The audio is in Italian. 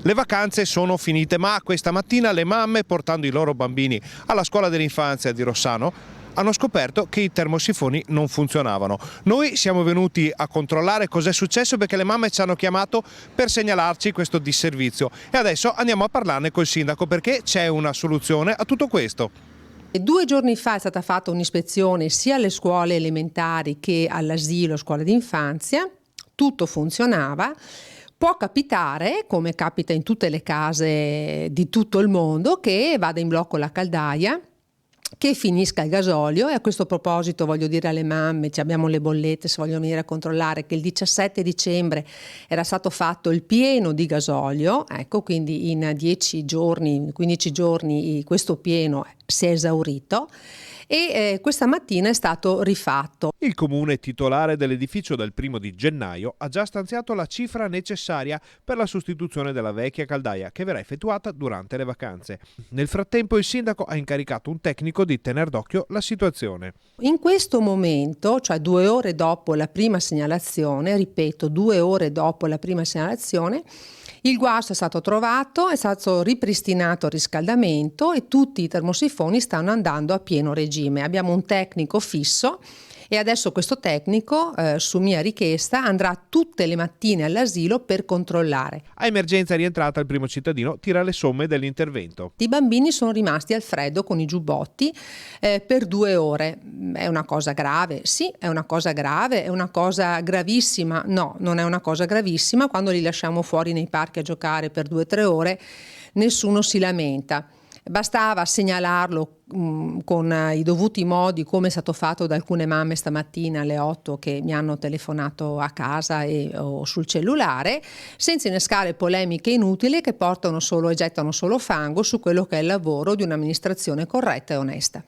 Le vacanze sono finite, ma questa mattina le mamme, portando i loro bambini alla scuola dell'infanzia di Rossano, hanno scoperto che i termosifoni non funzionavano. Noi siamo venuti a controllare cos'è successo perché le mamme ci hanno chiamato per segnalarci questo disservizio e adesso andiamo a parlarne col sindaco perché c'è una soluzione a tutto questo. 2 giorni fa è stata fatta un'ispezione sia alle scuole elementari che all'asilo, scuola d'infanzia, tutto funzionava. Può capitare, come capita in tutte le case di tutto il mondo, che vada in blocco la caldaia, che finisca il gasolio, e a questo proposito voglio dire alle mamme, abbiamo le bollette se vogliono venire a controllare, che il 17 dicembre era stato fatto il pieno di gasolio, ecco, quindi in 10 giorni, 15 giorni questo pieno si è esaurito e questa mattina è stato rifatto. Il comune titolare dell'edificio del 1° di gennaio ha già stanziato la cifra necessaria per la sostituzione della vecchia caldaia che verrà effettuata durante le vacanze. Nel frattempo il sindaco ha incaricato un tecnico di tener d'occhio la situazione. In questo momento, cioè 2 ore dopo la prima segnalazione, ripeto 2 ore dopo la prima segnalazione, il guasto è stato trovato, è stato ripristinato il riscaldamento e tutti i termosifoni stanno andando a pieno regime. Abbiamo un tecnico fisso e adesso questo tecnico, su mia richiesta, andrà tutte le mattine all'asilo per controllare. A emergenza rientrata il primo cittadino tira le somme dell'intervento. I bambini sono rimasti al freddo con i giubbotti per 2 ore. È una cosa grave? Sì, è una cosa grave, è una cosa gravissima? No, non è una cosa gravissima. Quando li lasciamo fuori nei parchi a giocare per 2-3 ore, nessuno si lamenta. Bastava segnalarlo con i dovuti modi, come è stato fatto da alcune mamme stamattina alle 8 che mi hanno telefonato a casa o sul cellulare, senza innescare polemiche inutili che portano solo e gettano solo fango su quello che è il lavoro di un'amministrazione corretta e onesta.